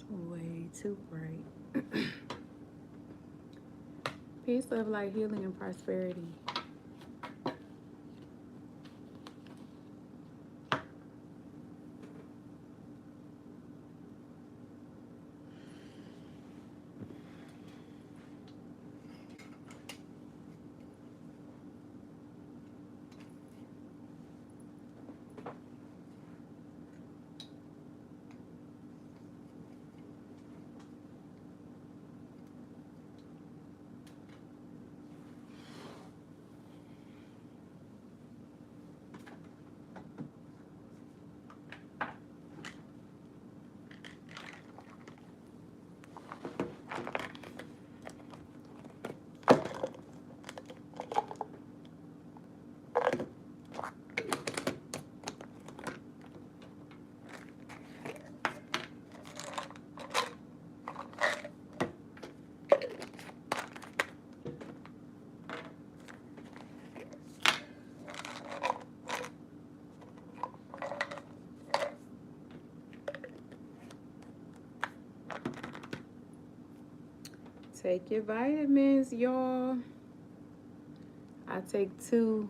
Way too bright. Peace, love, light, healing, and prosperity. Take your vitamins, y'all. I take 2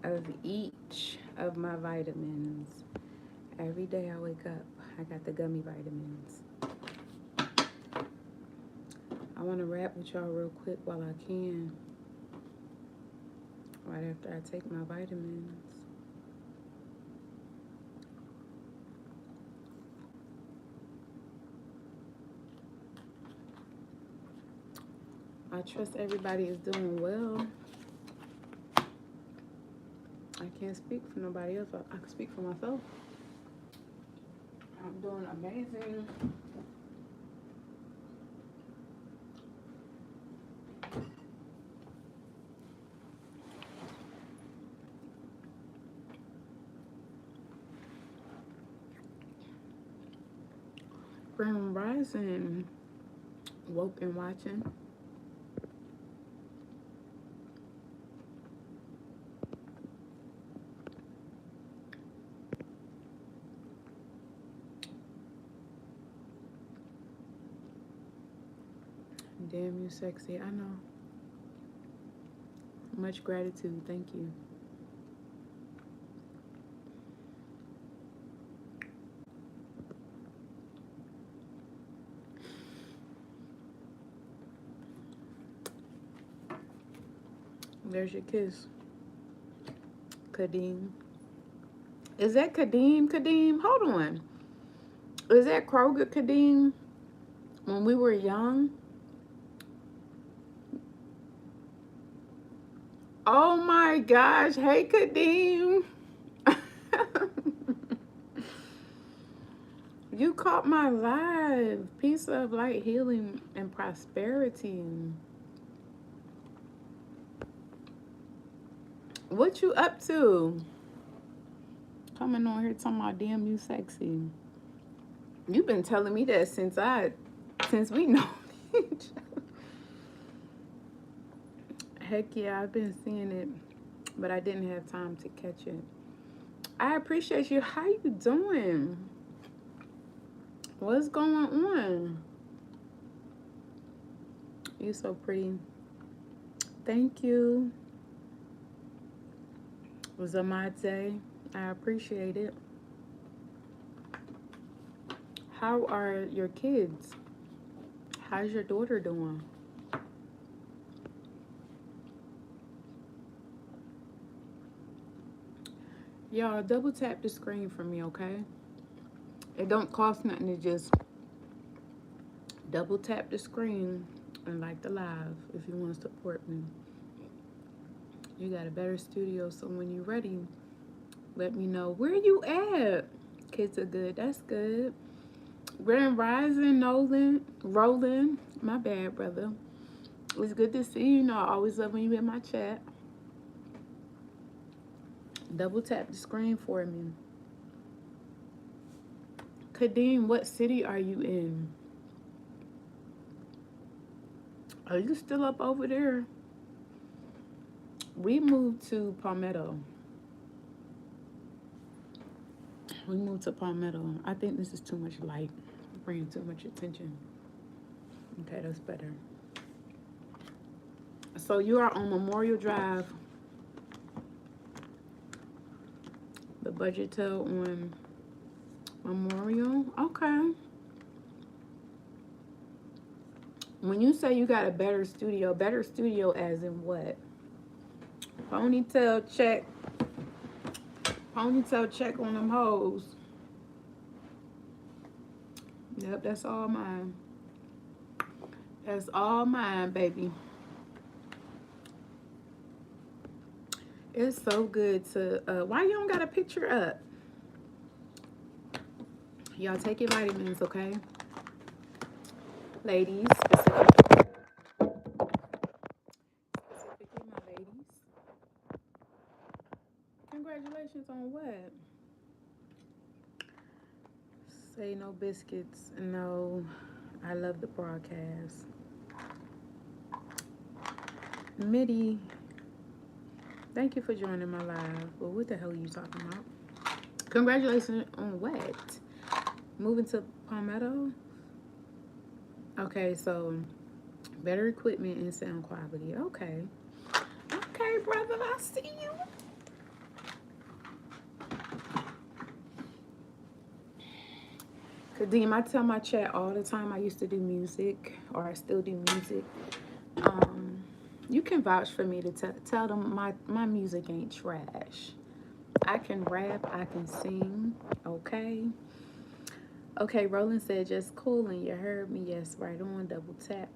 of each of my vitamins. Every day I wake up, I got the gummy vitamins. I want to rap with y'all real quick while I can. Right after I take my vitamins. I trust everybody is doing well. I can't speak for nobody else. I can speak for myself. I'm doing amazing. Grand Rising. Woke and watching. Damn, you sexy. I know. Much gratitude. Thank you. There's your kiss. Kadeem. Is that Kadeem? Kadeem? Hold on. Is that Kroger Kadeem? When we were young? Oh my gosh. Hey, Kadeem. You caught my live. Peace of light, healing, and prosperity. What you up to? Coming on here talking about damn you sexy. You've been telling me that since we know each other. Heck yeah, I've been seeing it, but I didn't have time to catch it. I appreciate you. How you doing? What's going on? You so pretty. Thank you. Zamate. I appreciate it. How are your kids? How's your daughter doing? Y'all, double tap the screen for me, okay? It don't cost nothing to just double tap the screen and like the live if you want to support me. You got a better studio, so when you're ready, let me know. Where you at? Kids are good. That's good. Grand Rising, Nolan, Roland. My bad, brother. It's good to see you. You know, I always love when you in my chat. Double tap the screen for me. Kadeem, what city are you in? Are you still up over there? We moved to Palmetto. We moved to Palmetto. I think this is too much light. Bringing too much attention. Okay, that's better. So you are on Memorial Drive, the Budget Tail on Memorial. Okay. When you say you got a better studio as in what? Ponytail check. Ponytail check on them hoes. Yep, that's all mine. That's all mine, baby. It's so good to. Why you don't got a picture up? Y'all take your vitamins, okay? Ladies, specifically my ladies. Congratulations on what? Say no biscuits. No, I love the broadcast. Mitty, thank you for joining my live. Well, what the hell are you talking about? Congratulations on what? Moving to Palmetto? Okay, so better equipment and sound quality. Okay. Okay, brother, I see you. Kadeem, I tell my chat all the time I used to do music, or I still do music. You can vouch for me to tell them my music ain't trash. I can rap, I can sing, okay? Okay, Roland said just cool and you heard me. Yes, right on. Double tap,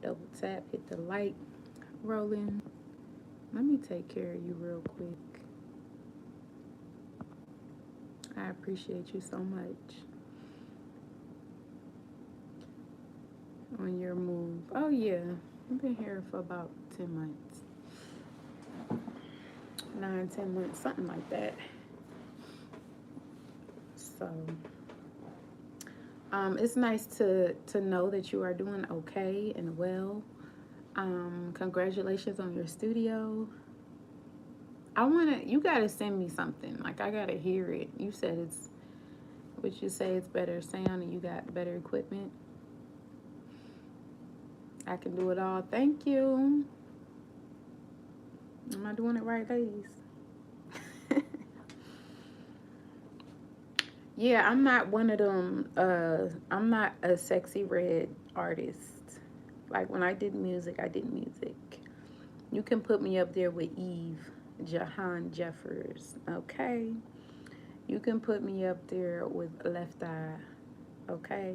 hit the like. Roland, let me take care of you real quick. I appreciate you so much. On your move. Oh yeah, I've been here for about 10 months. 9, 10 months, something like that. So it's nice to know that you are doing okay and well. Congratulations on your studio. You gotta send me something. Like, I gotta hear it. You said you say it's better sound and you got better equipment. I can do it all. Thank you. Am I doing it right, ladies? Yeah, I'm not one of them. I'm not a sexy red artist. Like, when I did music, I did music. You can put me up there with Eve Jahan Jeffers, okay? You can put me up there with Left Eye, okay?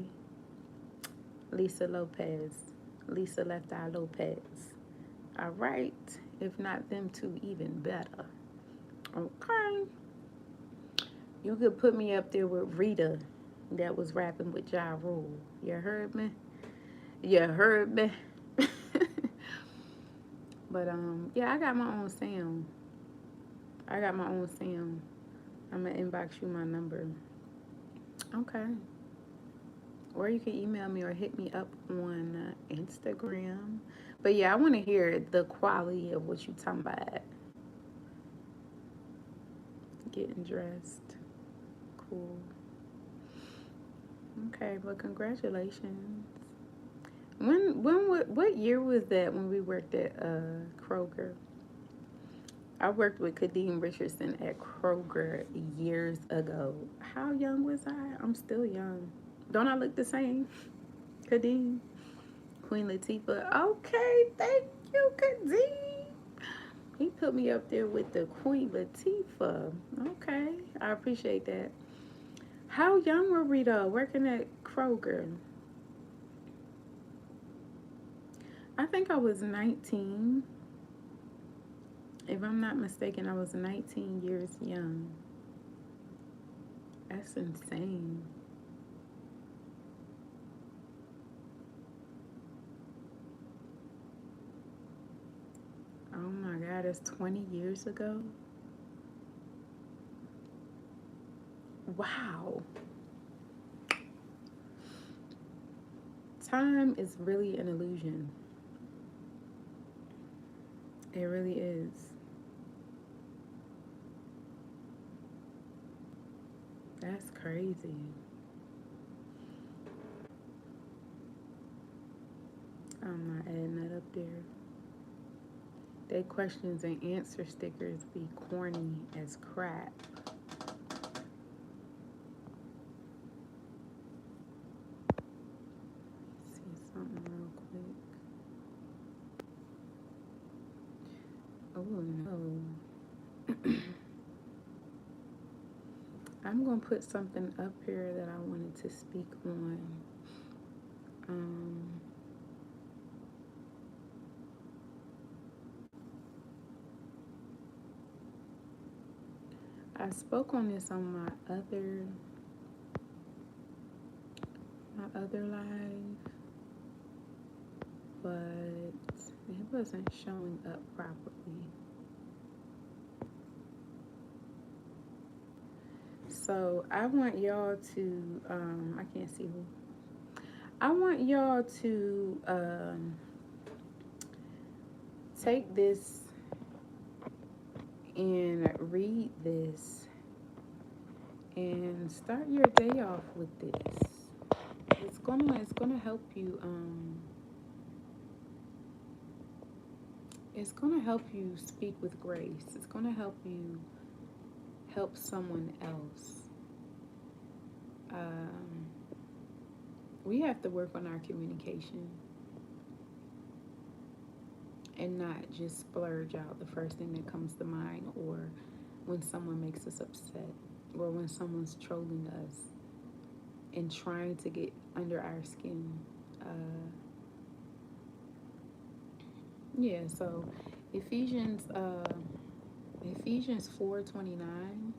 Lisa Lopez, Lisa Left Eye Lopez. All right, if not them two, even better. Okay. You could put me up there with Rita, that was rapping with Ja Rule. You heard me? You heard me? But yeah, I got my own sound. I'm gonna inbox you my number. Okay. Or you can email me or hit me up on Instagram. But yeah, I want to hear the quality of what you talking about. Getting dressed. Cool. Okay, well, congratulations. What year was that when we worked at Kroger? I worked with Kadeem Richardson at Kroger years ago. How young was I? I'm still young. Don't I look the same? Kadeem? Queen Latifah. Okay, thank you, Kadeem. He put me up there with the Queen Latifah. Okay, I appreciate that. How young were we though, working at Kroger? I think I was 19. If I'm not mistaken, I was 19 years young. That's insane. Oh my God, that's 20 years ago? Wow. Time is really an illusion. It really is. That's crazy. I'm not adding that up there. They questions and answer stickers be corny as crap. See something real quick. Oh no. I'm gonna put something up here that I wanted to speak on. Um, I spoke on this on my other live, but it wasn't showing up properly. So I want y'all to I can't see who. I want y'all to take this and read this and start your day off with this. It's gonna help you. It's gonna help you speak with grace. It's gonna help you help someone else. We have to work on our communication and not just splurge out the first thing that comes to mind, or when someone makes us upset, or when someone's trolling us and trying to get under our skin. So Ephesians 4:29,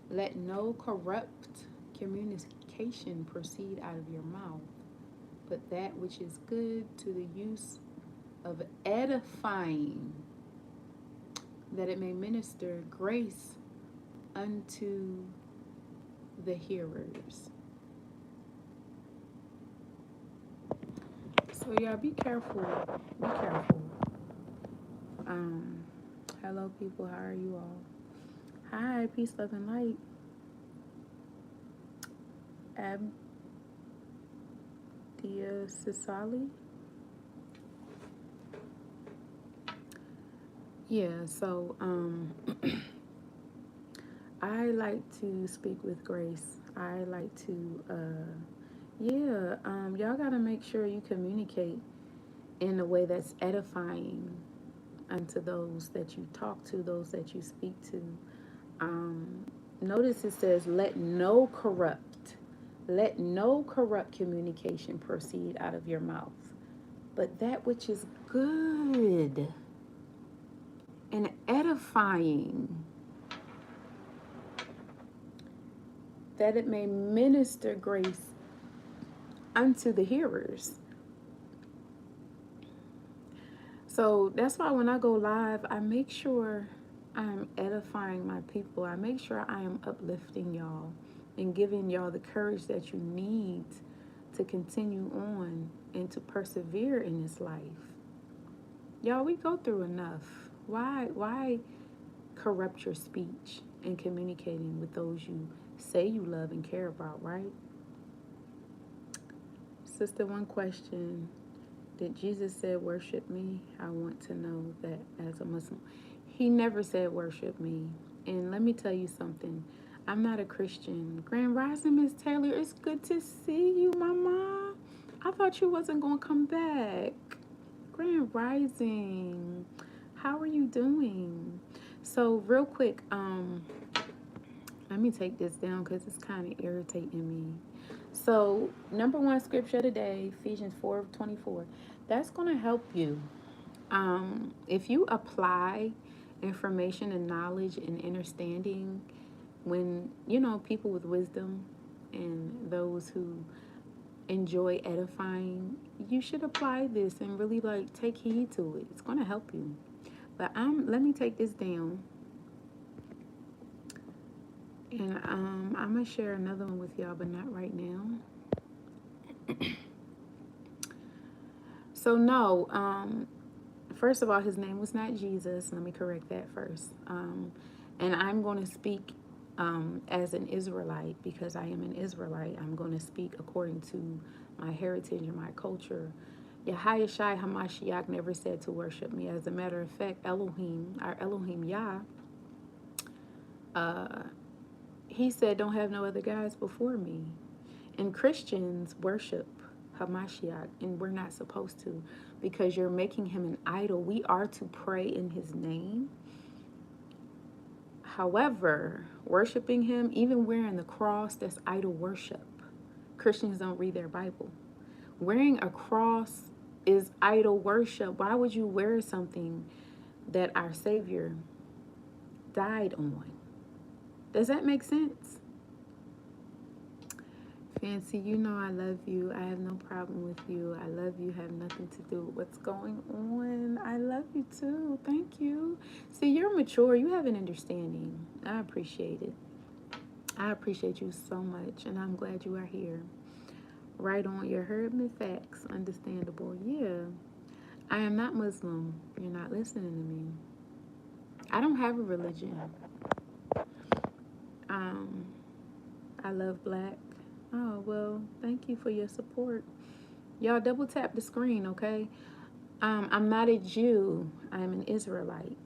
let no corrupt communication proceed out of your mouth, but that which is good to the use of edifying, that it may minister grace unto the hearers. So y'all be careful. Be careful. Hello people, how are you all? Hi, peace, love, and light. Abdia Sisali. So I like to speak with grace. I like to y'all gotta make sure you communicate in a way that's edifying unto those that you talk to, those that you speak to. Notice it says, let no corrupt communication proceed out of your mouth, but that which is good and edifying, that it may minister grace unto the hearers. So that's why when I go live, I make sure I'm edifying my people. I make sure I am uplifting y'all and giving y'all the courage that you need to continue on and to persevere in this life. Y'all, we go through enough. Why corrupt your speech and communicating with those you say you love and care about, right? Sister, one question. Did Jesus say worship me? I want to know that as a Muslim. He never said worship me. And let me tell you something. I'm not a Christian. Grand Rising, Miss Taylor, it's good to see you, Mama. I thought you wasn't going to come back. Grand Rising, how are you doing? So real quick, let me take this down because it's kind of irritating me. So number one scripture today, Ephesians 4:24. That's going to help you. If you apply information and knowledge and understanding, when people with wisdom and those who enjoy edifying, you should apply this and really take heed to it. It's going to help you. But let me take this down, and I'm gonna share another one with y'all, but not right now. So no, first of all, his name was not Jesus. Let me correct that first. And I'm going to speak as an Israelite, because I am an Israelite. I'm going to speak according to my heritage and my culture Yahushua Hamashiach never said to worship me. As a matter of fact, Elohim, our Elohim Yah, uh, he said, don't have no other gods before me. And Christians worship Hamashiach, and we're not supposed to, because you're making him an idol. We are to pray in his name. However, worshiping him, even wearing the cross, that's idol worship. Christians don't read their Bible. Wearing a cross is idol worship. Why would you wear something that our Savior died on? Does that make sense? Fancy, you know I love you. I have no problem with you. I love you. Have nothing to do with what's going on. I love you too. Thank you. See, you're mature. You have an understanding. I appreciate it. I appreciate you so much, and I'm glad you are here. Right on. You heard me. Facts. Understandable. Yeah. I am not Muslim. You're not listening to me. I don't have a religion. I love black. Oh, well, thank you for your support. Y'all double tap the screen, okay? I'm not a Jew. I'm an Israelite.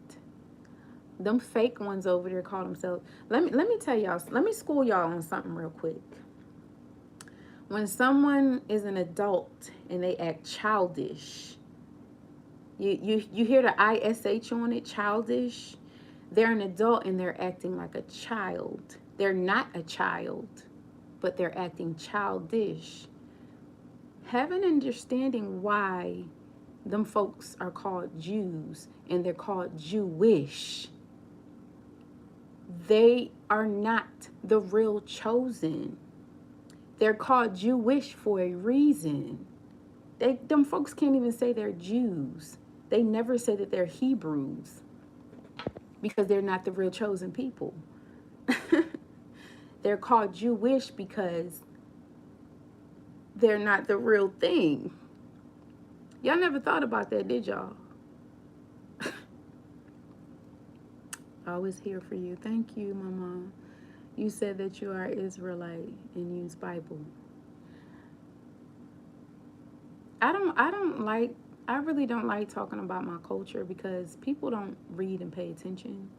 Them fake ones over there call themselves. Let me tell y'all. Let me school y'all on something real quick. When someone is an adult and they act childish, you hear the ISH on it, childish. They're an adult and they're acting like a child. They're not a child, but they're acting childish. Have an understanding why them folks are called Jews and they're called Jewish. They are not the real chosen. They're called Jewish for a reason. Them folks can't even say they're Jews. They never say that they're Hebrews because they're not the real chosen people. They're called Jewish because they're not the real thing. Y'all never thought about that, did y'all? Always here for you. Thank you, Mama. You said that you are Israelite and use Bible. I really don't like talking about my culture because people don't read and pay attention.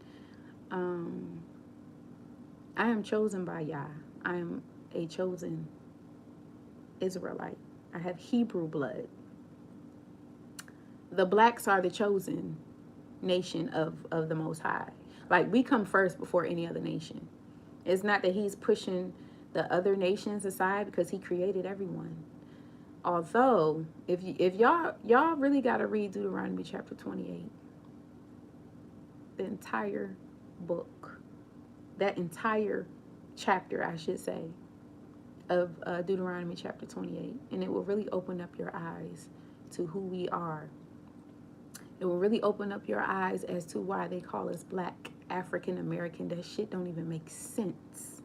I am chosen by Yah. I am a chosen Israelite. I have Hebrew blood. The blacks are the chosen nation of the Most High. Like, we come first before any other nation. It's not that he's pushing the other nations aside because he created everyone. Although, if y'all really got to read Deuteronomy chapter 28, the entire book, that entire chapter, I should say, of Deuteronomy chapter 28, and it will really open up your eyes to who we are. It will really open up your eyes as to why they call us black African American. That shit don't even make sense.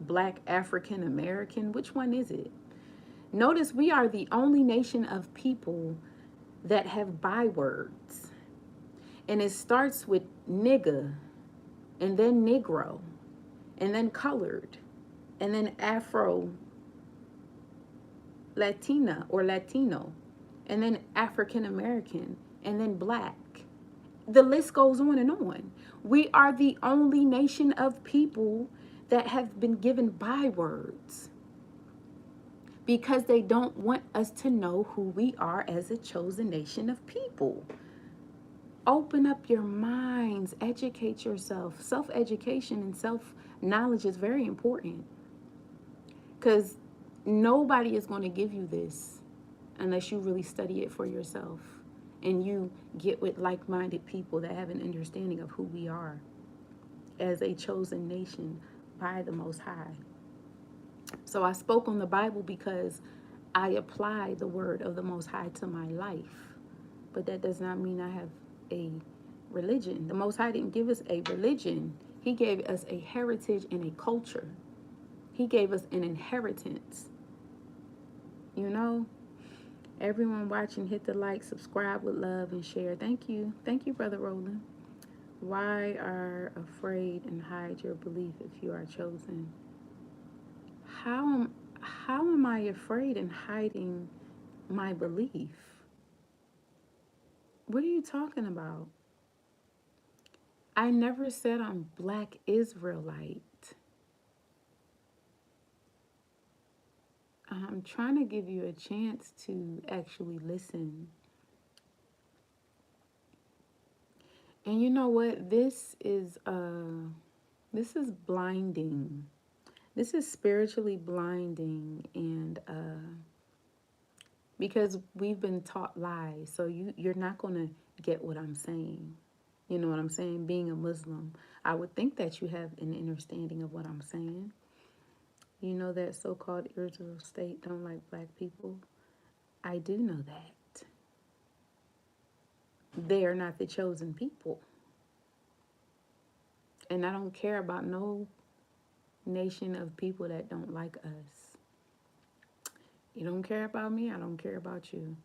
Black African American, which one is it? Notice we are the only nation of people that have bywords. And it starts with nigga, and then Negro, and then colored, and then Afro Latina or Latino, and then African American, and then black. The list goes on and on. We are the only nation of people that have been given bywords because they don't want us to know who we are as a chosen nation of people. Open up your minds, educate yourself. Self-education and self-knowledge is very important because nobody is going to give you this unless you really study it for yourself and you get with like-minded people that have an understanding of who we are as a chosen nation by the Most High. So I spoke on the Bible because I apply the word of the Most High to my life. But that does not mean I have a religion. The Most High didn't give us a religion. He gave us a heritage and a culture. He gave us an inheritance. You know? Everyone watching, hit the like, subscribe with love, and share. Thank you. Thank you, Brother Roland. Why are afraid and hide your belief if you are chosen? How am I afraid and hiding my belief. What are you talking about? I never said I'm Black Israelite. I'm trying to give you a chance to actually listen. And you know what? This is blinding. This is spiritually blinding, and because we've been taught lies, so you're not going to get what I'm saying. You know what I'm saying? Being a Muslim, I would think that you have an understanding of what I'm saying. You know that so-called Israel state don't like black people? I do know that. They are not the chosen people. And I don't care about no nation of people that don't like us. You don't care about me, I don't care about you.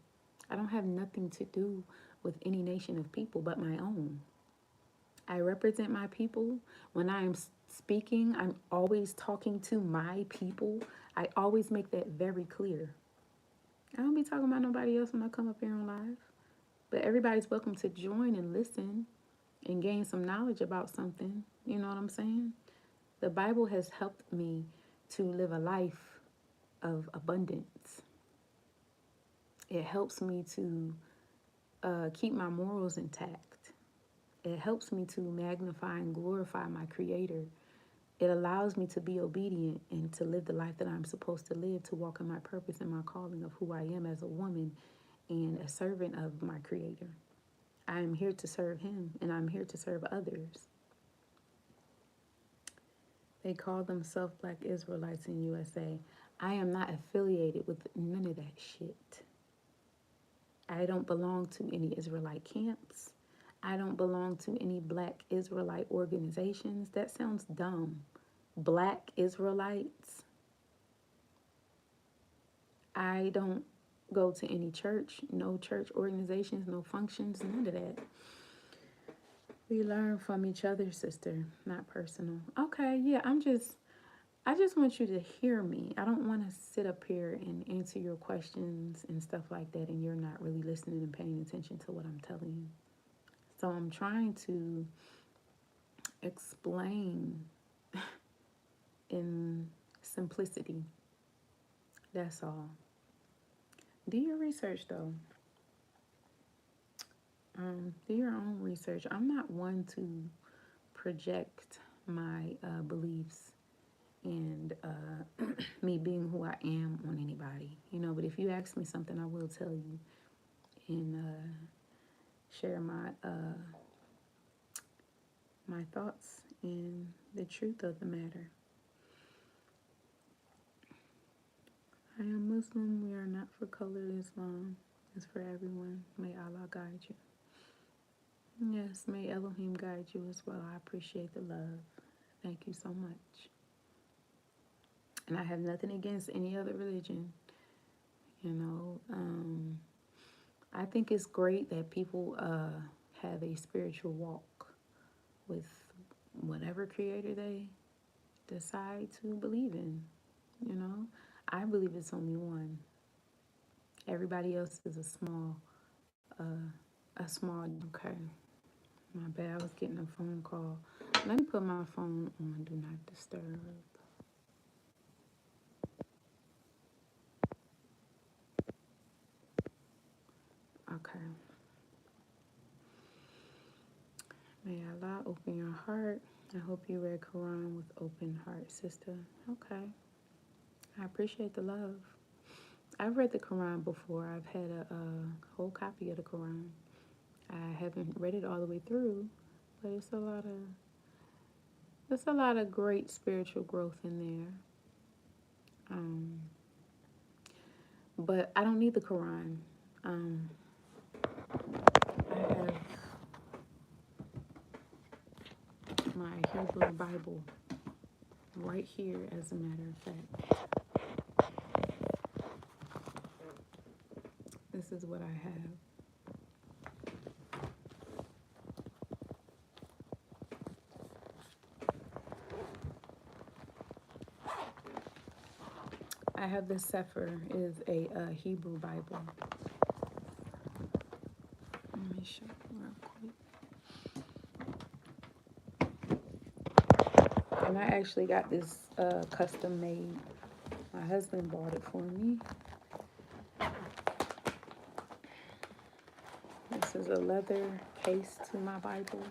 I don't have nothing to do with any nation of people but my own. I represent my people. When I am speaking, I'm always talking to my people. I always make that very clear. I don't be talking about nobody else when I come up here on live. But everybody's welcome to join and listen and gain some knowledge about something. You know what I'm saying? The Bible has helped me to live a life of abundance. It helps me to keep my morals intact. It helps me to magnify and glorify my Creator. It allows me to be obedient and to live the life that I'm supposed to live, to walk in my purpose and my calling of who I am as a woman and a servant of my Creator. I am here to serve Him, and I'm here to serve others. They call themselves Black Israelites in USA. I am not affiliated with none of that shit. I don't belong to any Israelite camps. I don't belong to any Black Israelite organizations. That sounds dumb. Black Israelites. I don't go to any church, no church organizations, no functions, none of that. We learn from each other, sister, not personal. Okay, yeah, I just want you to hear me. I don't want to sit up here and answer your questions and stuff like that, and you're not really listening and paying attention to what I'm telling you. So I'm trying to explain in simplicity. That's all. Do your research, though. Do your own research. I'm not one to project my beliefs and me being who I am on anybody, you know. But if you ask me something, I will tell you and share my thoughts and the truth of the matter. I am Muslim. We are not for colored Islam. It's for everyone. May Allah guide you. Yes, may Elohim guide you as well. I appreciate the love. Thank you so much. And I have nothing against any other religion. You know, I think it's great that people have a spiritual walk with whatever creator they decide to believe in. You know, I believe it's only one. Everybody else is a small. Okay, my bad. I was getting a phone call. Let me put my phone on Do Not Disturb. Okay. May Allah open your heart. I hope you read Quran with open heart, sister. Okay. I appreciate the love. I've read the Quran before. I've had a whole copy of the Quran. I haven't read it all the way through, but it's a lot of great spiritual growth in there. But I don't need the Quran. I have my Hebrew Bible right here, as a matter of fact. This is what I have. I have the Sefer, is a Hebrew Bible. Let me show you real quick. And I actually got this custom made. My husband bought it for me. This is a leather case to my Bible.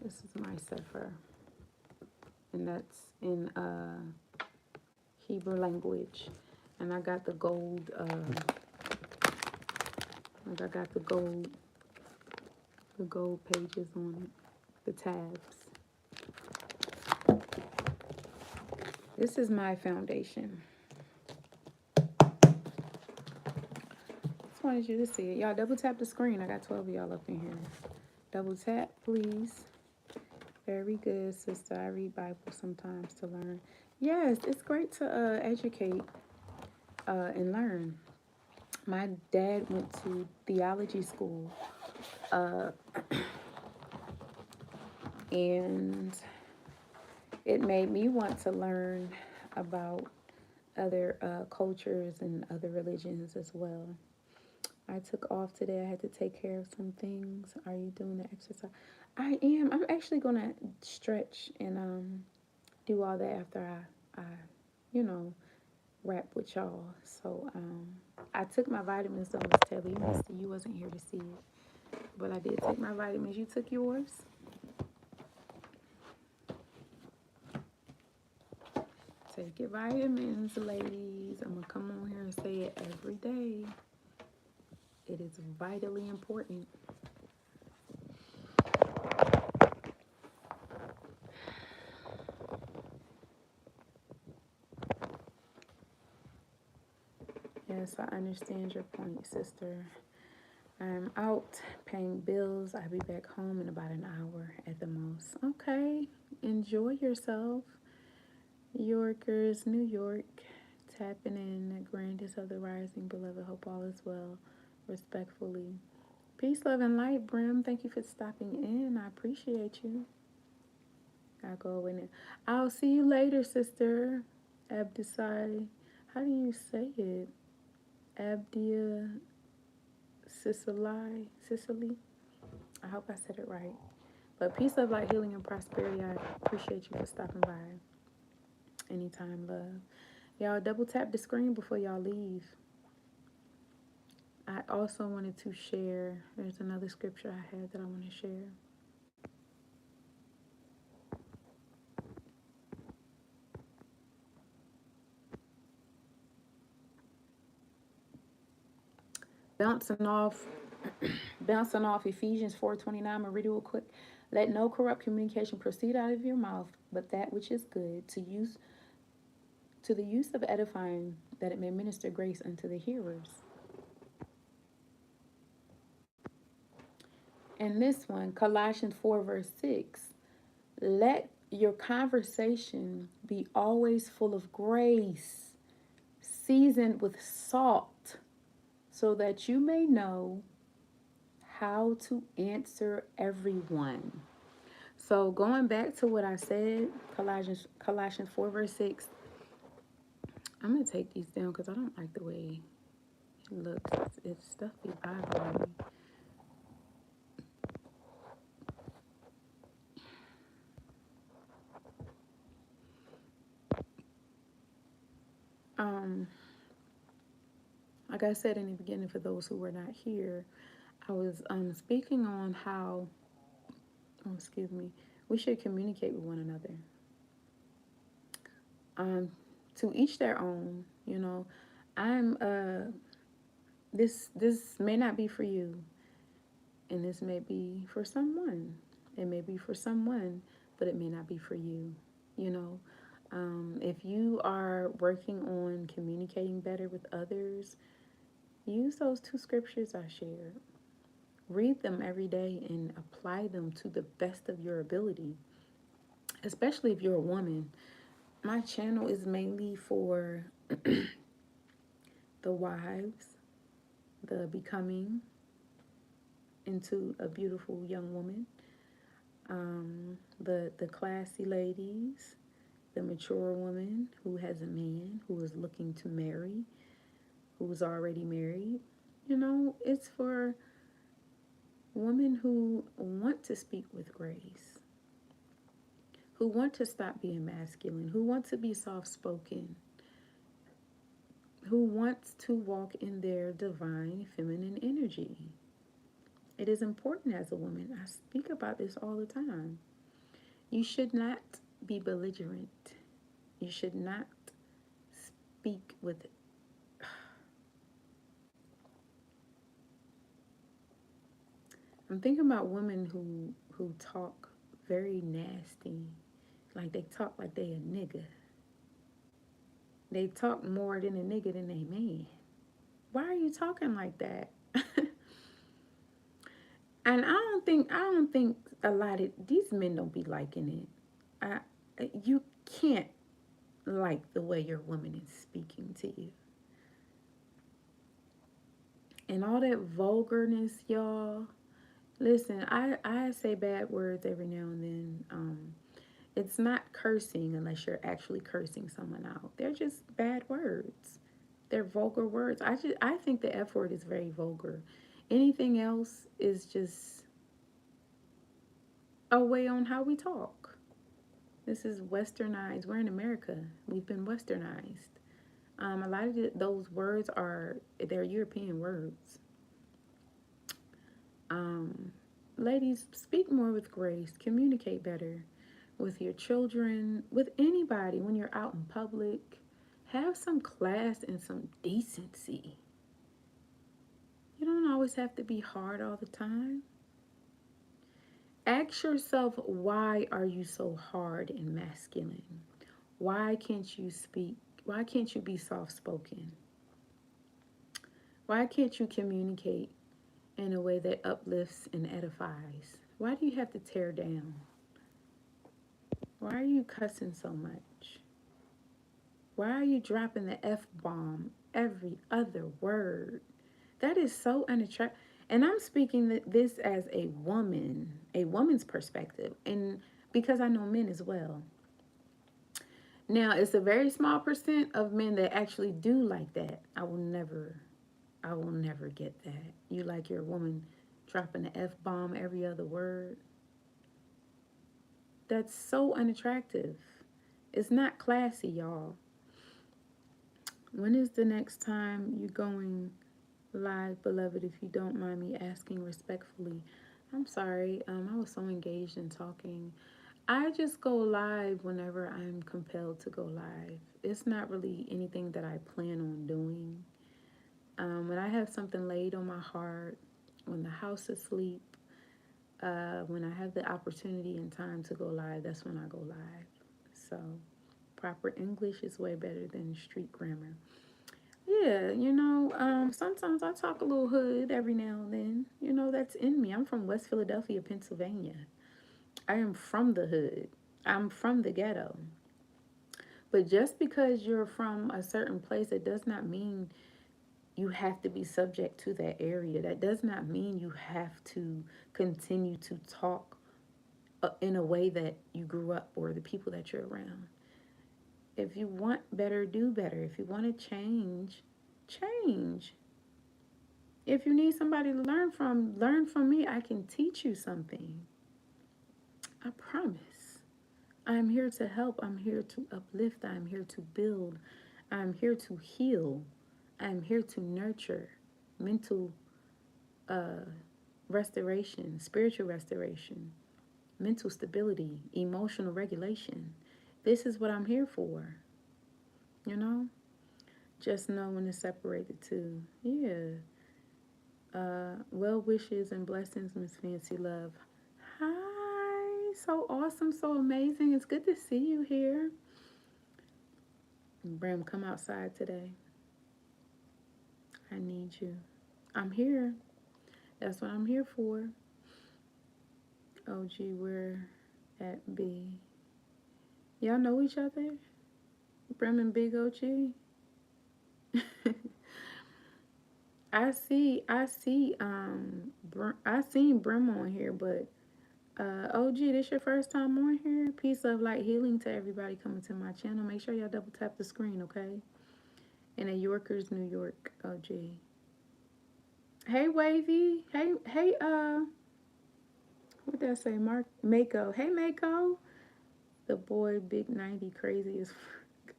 This is my Sefer. And that's in Hebrew language. And I got the gold, the gold pages on it, the tabs. This is my foundation. Just wanted you to see it. Y'all double tap the screen. I got 12 of y'all up in here. Double tap, please. Very good, sister. I read Bible sometimes to learn. Yes, it's great to educate and learn. My dad went to theology school, and it made me want to learn about other cultures and other religions as well. I took off today. I had to take care of some things. Are you doing the exercise? I am. I'm actually gonna stretch and do all that after I wrap with y'all. So I took my vitamins though, Miss Telly. You wasn't here to see it, but I did take my vitamins. You took yours? Take your vitamins, ladies. I'm gonna come on here and say it every day. It is vitally important. Yes, I understand your point, sister. I'm out paying bills. I'll be back home in about an hour at the most. Okay, enjoy yourself. Yorkers, New York, tapping in the grandest of the rising, beloved. Hope all is well. Respectfully. Peace, love, and light, Brim. Thank you for stopping in. I appreciate you. I'll go away now. I'll see you later, sister. Abdisai. How do you say it? Abdia Sicily. I hope I said it right. But peace, love, light, healing, and prosperity. I appreciate you for stopping by. Anytime, love. Y'all double tap the screen before y'all leave. I also wanted to share, there's another scripture I had that I want to share. Bouncing off Ephesians 4:29. I'm gonna read it real quick. Let no corrupt communication proceed out of your mouth, but that which is good to the use of edifying, that it may minister grace unto the hearers. And this one, Colossians 4 verse 6. Let your conversation be always full of grace, seasoned with salt, so that you may know how to answer everyone. So going back to what I said, Colossians 4 verse 6, I'm going to take these down because I don't like the way it looks. It's stuff be bothering me. Like I said in the beginning, for those who were not here, I was speaking on how, we should communicate with one another. To each their own, this may not be for you, and this may be for someone. It may be for someone, but it may not be for you. If you are working on communicating better with others, use those 2 scriptures I shared. Read them every day and apply them to the best of your ability, especially if you're a woman. My channel is mainly for the wives, the becoming, into a beautiful young woman. The classy ladies, the mature woman who has a man who is looking to marry, who's already married. You know, it's for women who want to speak with grace, who want to stop being masculine, who want to be soft spoken, who wants to walk in their divine feminine energy. It is important as a woman. I speak about this all the time. You should not be belligerent. You should not speak with. I'm thinking about women who talk very nasty, like they talk like they a nigga. They talk more than a nigga than they man. Why are you talking like that? And I don't think a lot of these men don't be liking it. You can't like the way your woman is speaking to you. And all that vulgarness, y'all. Listen, I say bad words every now and then. It's not cursing unless you're actually cursing someone out. They're just bad words. They're vulgar words. I think the F word is very vulgar. Anything else is just a way on how we talk. This is westernized. We're in America. We've been westernized. A lot of those words they're European words. Um, Ladies, speak more with grace. Communicate better with your children, with anybody when you're out in public. Have some class and some decency. You don't always have to be hard all the time. Ask yourself, why are you so hard and masculine? Why can't you speak? Why can't you be soft spoken? Why can't you communicate in a way that uplifts and edifies? Why do you have to tear down? Why are you cussing so much? Why are you dropping the F bomb every other word? That is so unattractive. And I'm speaking this as a woman, a woman's perspective, and because I know men as well. Now, it's a very small percent of men that actually do like that. I will never get that. You like your woman dropping the F bomb every other word. That's so unattractive. It's not classy, y'all. When is the next time you going live, beloved, if you don't mind me asking respectfully? I'm sorry, I was so engaged in talking. I just go live whenever I'm compelled to go live. It's not really anything that I plan on doing. When I have something laid on my heart, when the house is asleep, when I have the opportunity and time to go live, that's when I go live. So, proper English is way better than street grammar. Yeah, sometimes I talk a little hood every now and then. That's in me. I'm from West Philadelphia, Pennsylvania. I am from the hood. I'm from the ghetto. But just because you're from a certain place, it does not mean you have to be subject to that area. That does not mean you have to continue to talk in a way that you grew up or the people that you're around. If you want better, do better. If you want to change, change. If you need somebody to learn from me. I can teach you something. I promise. I'm here to help. I'm here to uplift. I'm here to build. I'm here to heal. I'm here to nurture mental restoration, spiritual restoration, mental stability, emotional regulation. This is what I'm here for. You know? Just know when to separate the two. Yeah. Well wishes and blessings, Miss Fancy Love. Hi. So awesome, so amazing. It's good to see you here. Bram, come outside today. I need you. I'm here. That's what I'm here for. OG, we're at B. Y'all know each other? Bram and Big OG? I seen Brim on here, but OG, this your first time on here? Peace of light healing to everybody coming to my channel. Make sure y'all double tap the screen, okay? In a Yorkers, New York, OG. Hey, Wavy. Hey, what did I say? Mark Mako. Hey, Mako. The boy, Big 90, crazy as fuck.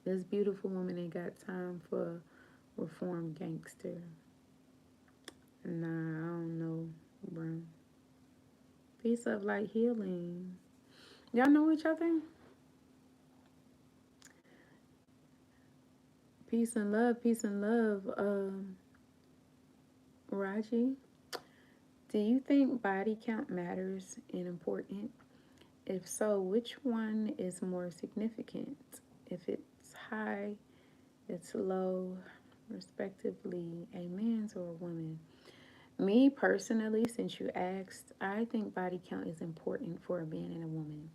This beautiful woman ain't got time for reform gangster. Nah, I don't know, bro. Peace of light healing. Y'all know each other? Peace and love, peace and love. Raji, do you think body count matters and important? If so, which one is more significant? If it's high, it's low, respectively, a man's or a woman? Me personally, since you asked, I think body count is important for a man and a woman.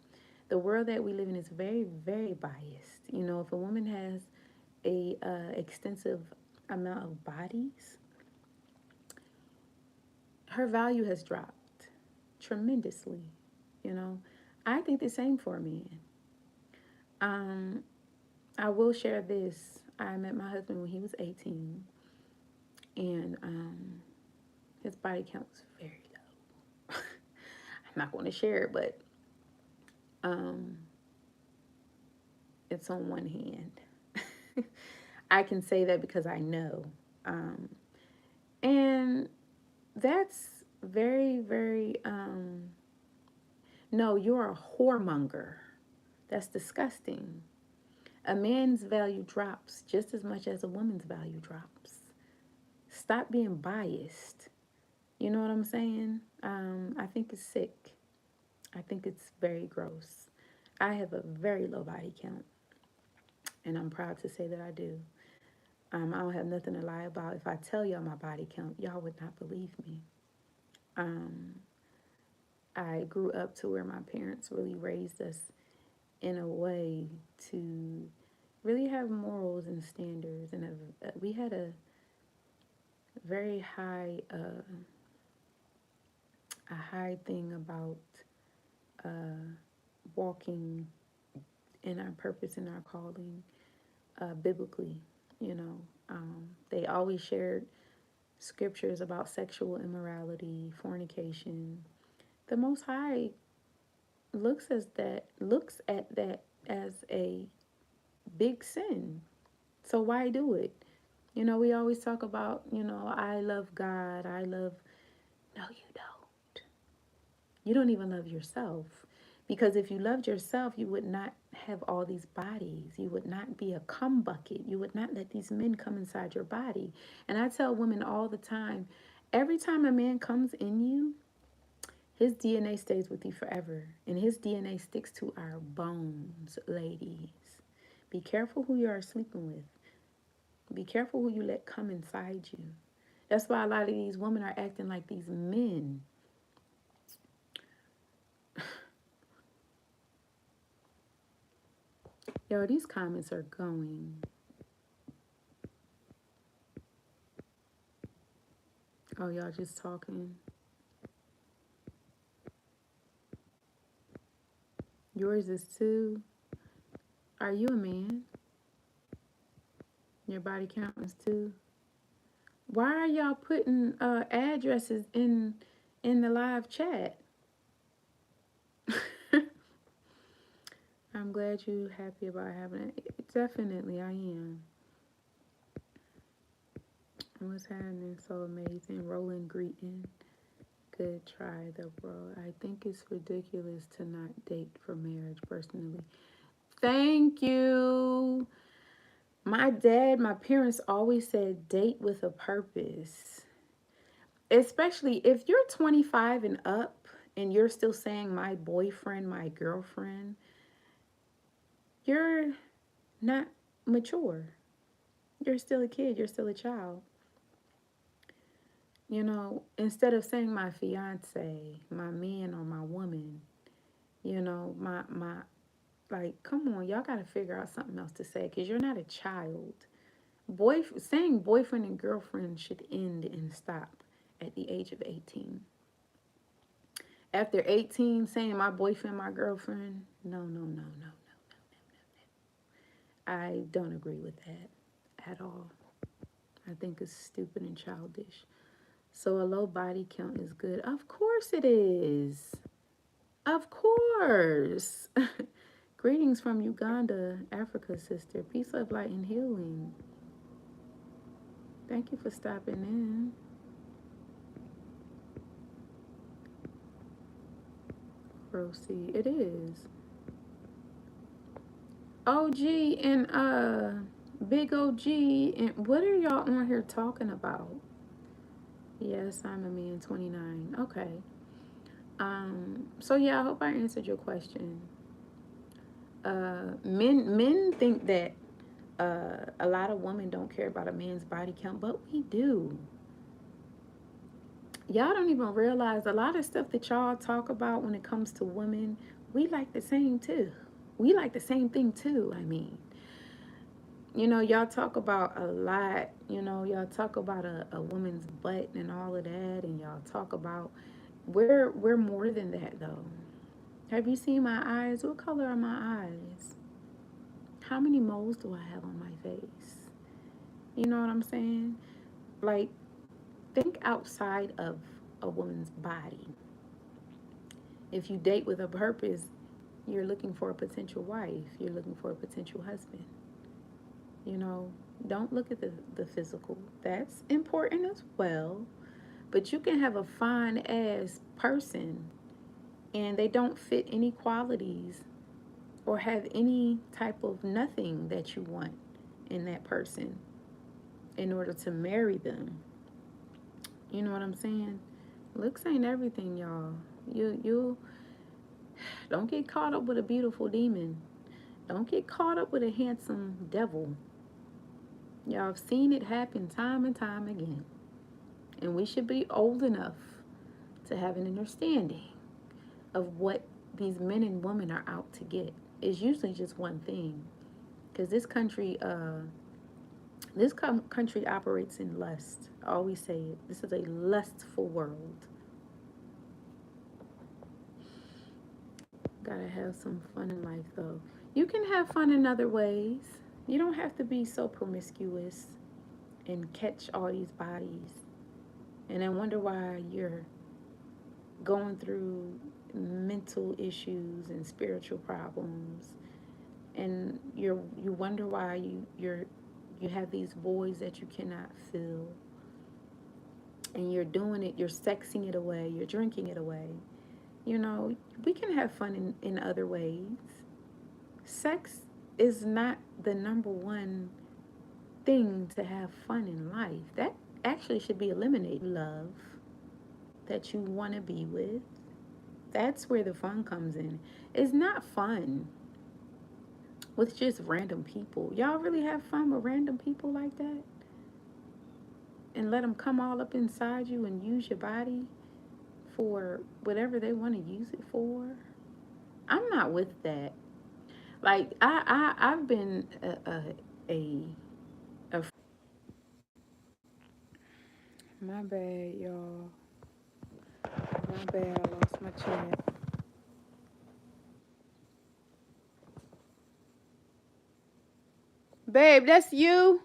The world that we live in is very, very biased. You know, if a woman has a extensive amount of bodies, her value has dropped tremendously. You know, I think the same for a man. Um, I will share this. I met my husband when he was 18, and his body count was very low. I'm not going to share it, but um, it's on one hand. I can say that because I know. Um, and that's very, very, no, you're a whoremonger. That's disgusting. A man's value drops just as much as a woman's value drops. Stop being biased. You know what I'm saying? I think it's sick. I think it's very gross. I have a very low body count, and I'm proud to say that I do. I don't have nothing to lie about. If I tell y'all my body count, y'all would not believe me. Um, I grew up to where my parents really raised us in a way to really have morals and standards, and we had a very a high thing about uh, walking in our purpose and our calling biblically. You know, they always shared scriptures about sexual immorality, fornication. The Most High looks at that as a big sin. So why do it? You know, we always talk about, you know, I love God. I love. No, you don't. You don't even love yourself. Because if you loved yourself, you would not have all these bodies. You would not be a cum bucket. You would not let these men come inside your body. And I tell women all the time, every time a man comes in you, his DNA stays with you forever. And his DNA sticks to our bones, ladies. Be careful who you are sleeping with. Be careful who you let come inside you. That's why a lot of these women are acting like these men. Yo, these comments are going. Oh, y'all just talking. Yours is two. Are you a man? Your body count is two. Why are y'all putting addresses in the live chat? I'm glad you're happy about having it. Definitely, I am. What's happening? So amazing. Roland greeting. Good try, though, bro. I think it's ridiculous to not date for marriage, personally. Thank you. My parents always said date with a purpose. Especially if you're 25 and up and you're still saying my boyfriend, my girlfriend, you're not mature. You're still a kid, you're still a child. You know, instead of saying my fiance, my man or my woman, you know, my like come on, y'all got to figure out something else to say cuz you're not a child. Saying boyfriend and girlfriend should end and stop at the age of 18. After 18, saying my boyfriend, my girlfriend, no, no, no, no. I don't agree with that at all. I think it's stupid and childish. So a low body count is good. Of course it is. Of course. Greetings from Uganda, Africa, sister. Peace, love, light, and healing. Thank you for stopping in. Rosie, it is. OG and Big OG, and what are y'all on here talking about? Yes, I'm a man, 29. Okay. So yeah, I hope I answered your question. Men think that a lot of women don't care about a man's body count, but we do. Y'all don't even realize a lot of stuff that y'all talk about when it comes to women, we like the same too. We like the same thing too. I mean, y'all talk about a lot, y'all talk about a woman's butt and all of that, and y'all talk about we're more than that though. Have you seen my eyes? What color are my eyes? How many moles do I have on my face? You know what I'm saying? Like, think outside of a woman's body. If you date with a purpose, you're looking for a potential wife, you're looking for a potential husband. You know, don't look at the physical. That's important as well. But you can have a fine ass person and they don't fit any qualities or have any type of nothing that you want in that person in order to marry them. You know what I'm saying? Looks ain't everything, y'all. You don't get caught up with a beautiful demon. Don't get caught up with a handsome devil. Y'all have seen it happen time and time again. And we should be old enough to have an understanding of what these men and women are out to get. It's usually just one thing. Because this country operates in lust. I always say it. This is a lustful world. Gotta have some fun in life, though. You can have fun in other ways. You don't have to be so promiscuous and catch all these bodies and then wonder why you're going through mental issues and spiritual problems, and you wonder why you have these voids that you cannot fill, and you're doing it, you're sexing it away, you're drinking it away. We can have fun in other ways. Sex is not the number one thing to have fun in life. That actually should be eliminated. Love that you want to be with. That's where the fun comes in. It's not fun with just random people. Y'all really have fun with random people like that? And let them come all up inside you and use your body for whatever they want to use it for? I'm not with that. Like, I've been a my bad, y'all. My bad, I lost my chat. Babe, that's you?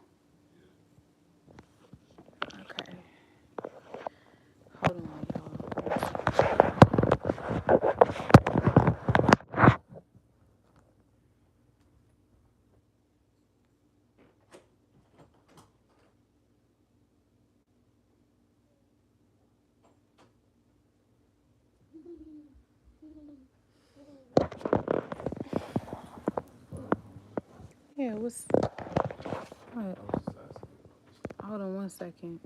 Okay. Hold on, y'all. Yeah, what? Hold on 1 second.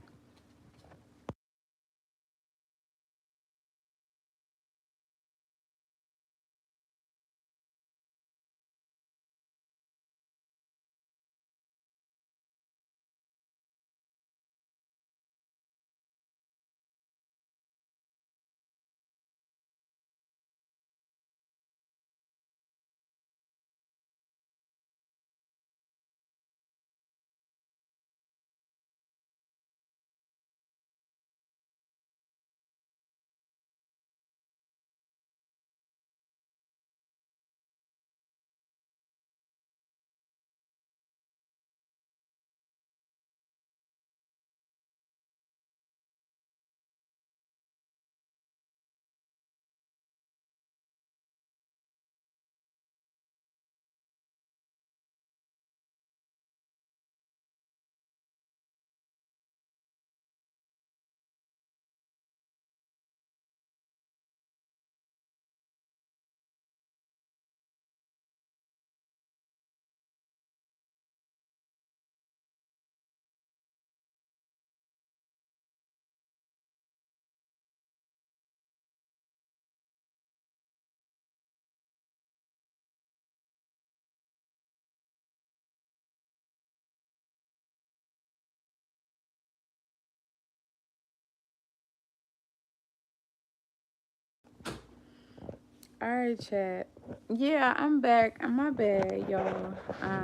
All right, chat. Yeah, I'm back. My bad, y'all. I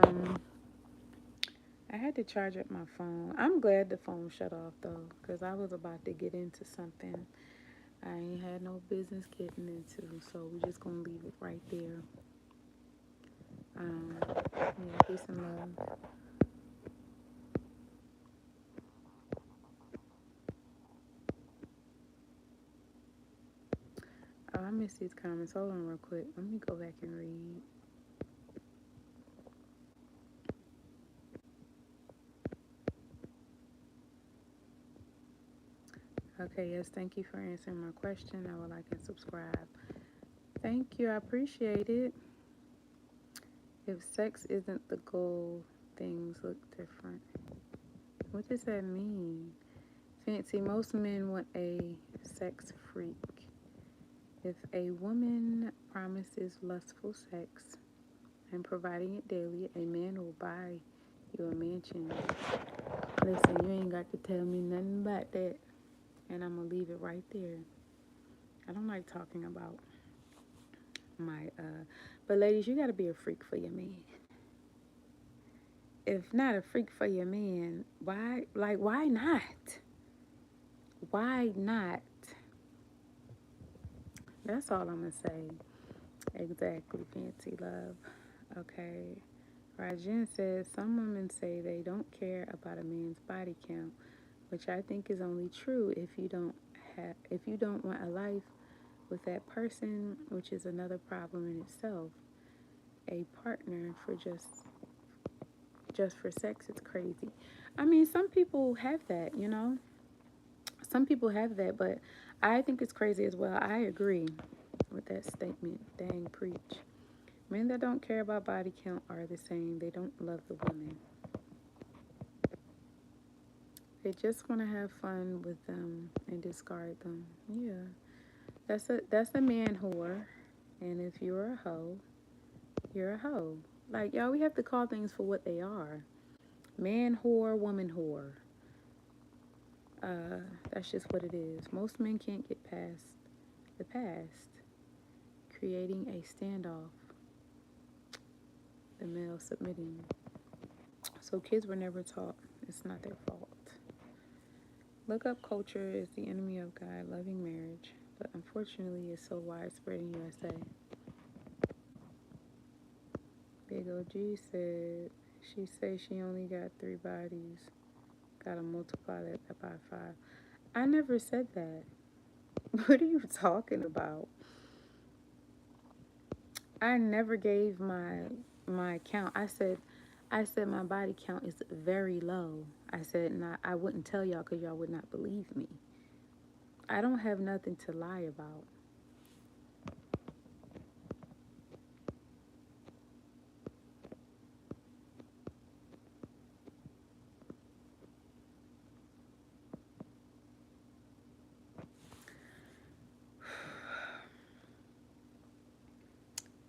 had to charge up my phone. I'm glad the phone shut off though, because I was about to get into something I ain't had no business getting into. So we're just gonna leave it right there. Yeah, peace and love. Oh, I missed these comments. Hold on real quick. Let me go back and read. Okay, yes, thank you for answering my question. I would like and subscribe. Thank you, I appreciate it. If sex isn't the goal, things look different. What does that mean? Fancy, most men want a sex freak. If a woman promises lustful sex and providing it daily, a man will buy you a mansion. Listen, you ain't got to tell me nothing about that. And I'm going to leave it right there. I don't like talking about but ladies, you got to be a freak for your man. If not a freak for your man, why not? Why not? That's all I'm going to say. Exactly, fancy love. Okay. Rajan says some women say they don't care about a man's body count, which I think is only true if you don't want a life with that person, which is another problem in itself. A partner for just for sex, it's crazy. I mean, some people have that, you know. Some people have that, but I think it's crazy as well. I agree with that statement. Dang, preach. Men that don't care about body count are the same. They don't love the woman. They just want to have fun with them and discard them. Yeah, that's a man whore. And if you're a hoe, you're a hoe. Like y'all, we have to call things for what they are. Man whore, woman whore. That's just what it is. Most men can't get past the past, creating a standoff. The male submitting. So kids were never taught. It's not their fault. Look up culture is the enemy of God, loving marriage, but unfortunately it's so widespread in USA. Big OG said she say she only got 3 bodies. Gotta multiply that by 5. I never said that. What are you talking about? I never gave my count. I said my body count is very low. I said not. I wouldn't tell y'all because y'all would not believe me. I don't have nothing to lie about.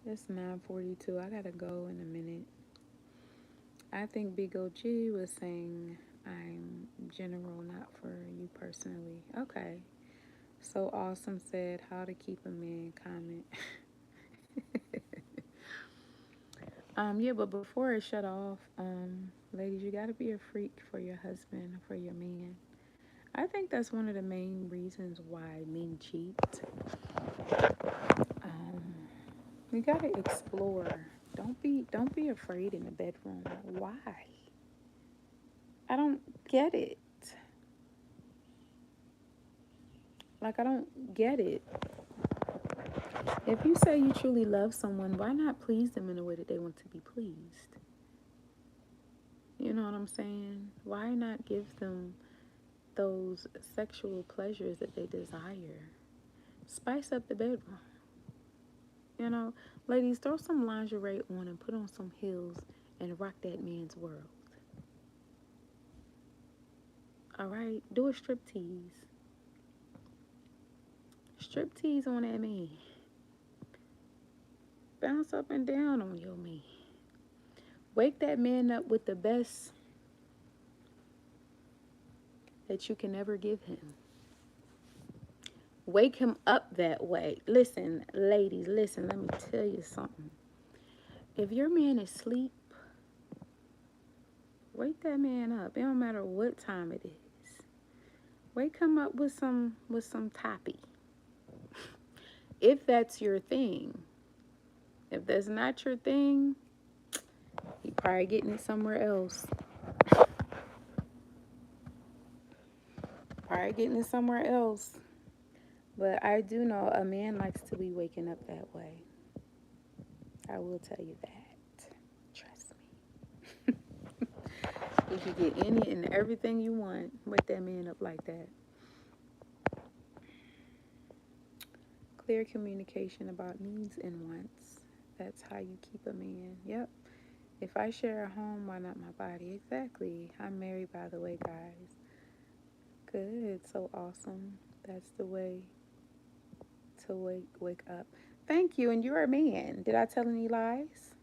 It's 9:42. I gotta go in a minute. I think Big OG was saying I'm general, not for you personally. Okay. So Awesome said how to keep a man comment. Yeah, but before it shut off, ladies, you gotta be a freak for your husband, for your man. I think that's one of the main reasons why men cheat. Um, you gotta explore. Don't be afraid in the bedroom. Why? I don't get it. Like I don't get it. If you say you truly love someone, why not please them in a way that they want to be pleased? You know what I'm saying? Why not give them those sexual pleasures that they desire? Spice up the bedroom. You know, ladies, throw some lingerie on and put on some heels and rock that man's world. All right? Do a strip tease. Strip tease on that man. Bounce up and down on your man. Wake that man up with the best that you can ever give him. Wake him up that way. Listen, ladies, listen, let me tell you something. If your man is asleep, wake that man up. It don't matter what time it is. Wake him up with some toppy. If that's your thing. If that's not your thing, you probably getting it somewhere else. Probably getting it somewhere else. But I do know a man likes to be waking up that way. I will tell you that. Trust me. You can get any and everything you want. Wake that man up like that. Clear communication about needs and wants. That's how you keep a man. Yep. If I share a home, why not my body? Exactly. I'm married, by the way, guys. Good. So awesome. That's the way to wake up. Thank you. And you're a man. Did I tell any lies?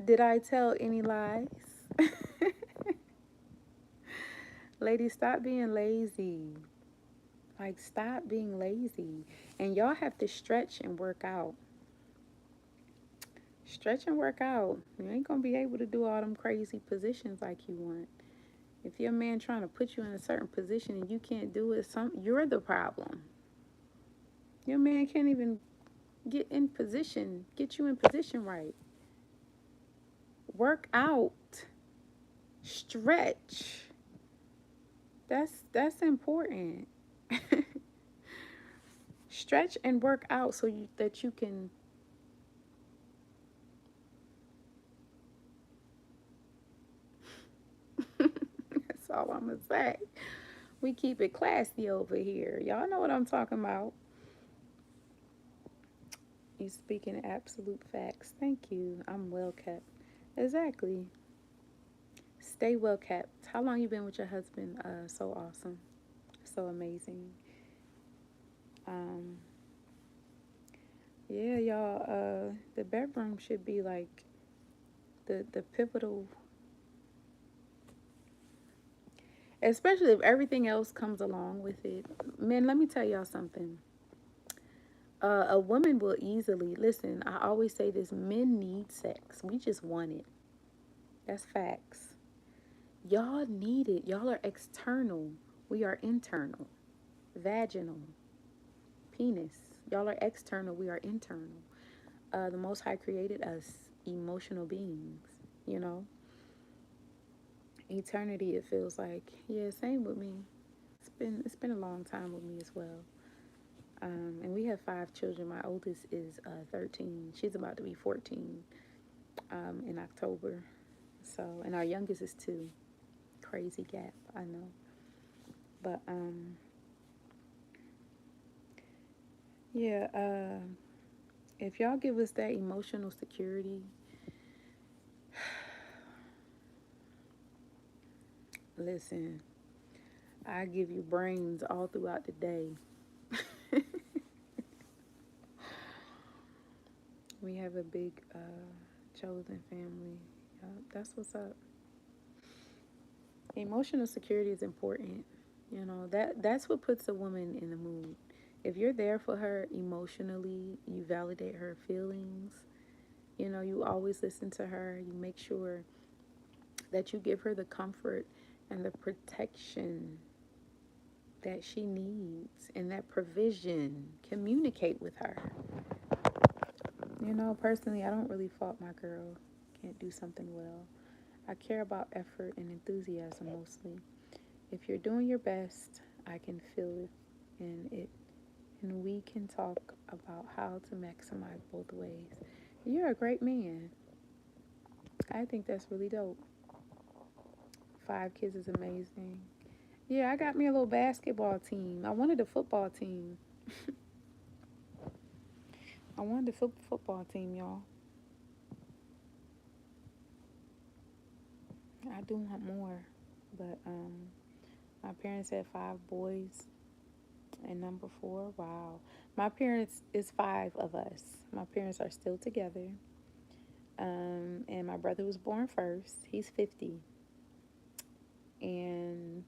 Did I tell any lies? Ladies, stop being lazy. Like, stop being lazy. And y'all have to stretch and work out. Stretch and work out. You ain't gonna be able to do all them crazy positions like you want. If your man trying to put you in a certain position and you can't do it, you're the problem. Your man can't even get you in position right. Work out. Stretch. That's important. Stretch and work out so that you can. That's all I'm gonna say. We keep it classy over here. Y'all know what I'm talking about. You speaking absolute facts. Thank you. I'm well kept. Exactly. Stay well kept. How long you been with your husband? So awesome. So amazing. Um, yeah, y'all, the bedroom should be like the pivotal, especially if everything else comes along with it. Man, let me tell y'all something. A woman will easily listen. I always say this: men need sex. We just want it. That's facts. Y'all need it. Y'all are external. We are internal. Vaginal. Penis. Y'all are external. We are internal. The Most High created us emotional beings. You know, eternity. It feels like, yeah. Same with me. It's been a long time with me as well. And we have 5 children. My oldest is 13. She's about to be 14 in October. So, and our youngest is 2. Crazy gap, I know. But yeah. If y'all give us that emotional security, listen, I give you brains all throughout the day. We have a big chosen family. That's what's up. Emotional security is important. You know, that's what puts a woman in the mood. If you're there for her emotionally, you validate her feelings. You know, you always listen to her. You make sure that you give her the comfort and the protection that she needs and that provision. Communicate with her. You know, personally, I don't really fault my girl. Can't do something well. I care about effort and enthusiasm mostly. If you're doing your best, I can feel it and we can talk about how to maximize both ways. You're a great man. I think that's really dope. 5 kids is amazing. Yeah, I got me a little basketball team. I wanted a football team. I wanted a football team, y'all. I do want more, but my parents had 5 boys, and number 4, wow. My parents is 5 of us. My parents are still together. And my brother was born first. He's 50. And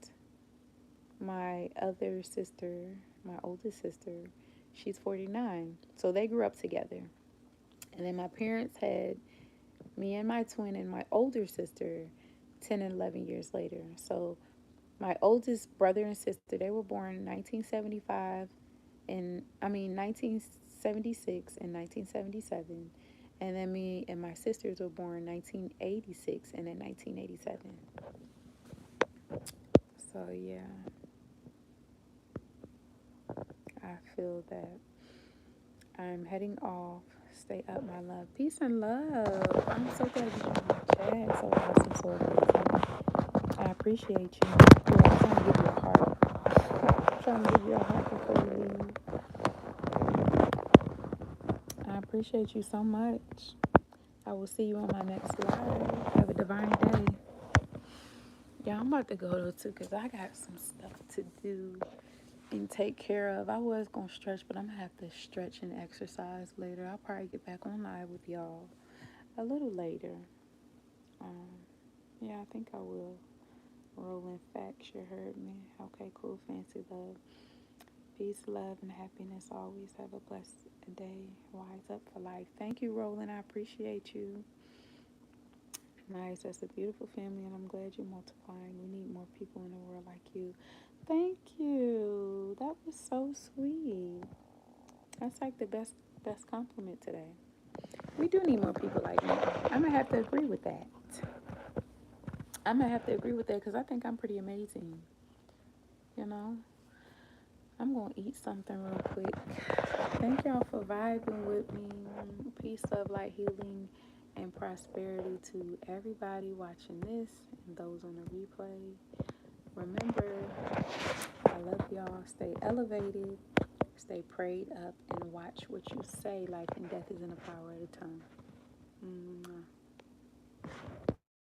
my other sister, my oldest sister, she's 49. So they grew up together. And then my parents had me and my twin and my older sister 10 and 11 years later. So my oldest brother and sister, they were born in 1975 and 1976 and 1977. And then me and my sisters were born 1986 and then 1987. So yeah, I feel that I'm heading off. Stay up, my love. Peace and love. I'm so glad you joined my chat. So awesome, so amazing. I appreciate you. Yeah, I'm trying to give you a heart. I'm trying to give you a heart before you leave. I appreciate you so much. I will see you on my next live. Have a divine day. Yeah, I'm about to go though too because I got some stuff to do and take care of. I was going to stretch, but I'm going to have to stretch and exercise later. I'll probably get back on live with y'all a little later. Um, yeah, I think I will. Rolling facts, you heard me. Okay, cool, fancy love. Peace, love, and happiness. Always have a blessed day. Wise up for life. Thank you, Roland. I appreciate you. Nice. That's a beautiful family, and I'm glad you're multiplying. We need more people in the world like you. Thank you. That was so sweet. That's like the best compliment today. We do need more people like me. I'm gonna have to agree with that. I'm gonna have to agree with that because I think I'm pretty amazing. You know, I'm gonna eat something real quick. Thank y'all for vibing with me. Peace, love, light, healing, and prosperity to everybody watching this and those on the replay. Remember, I love y'all. Stay elevated, stay prayed up, and watch what you say. Life and death is in the power of the tongue. Mwah.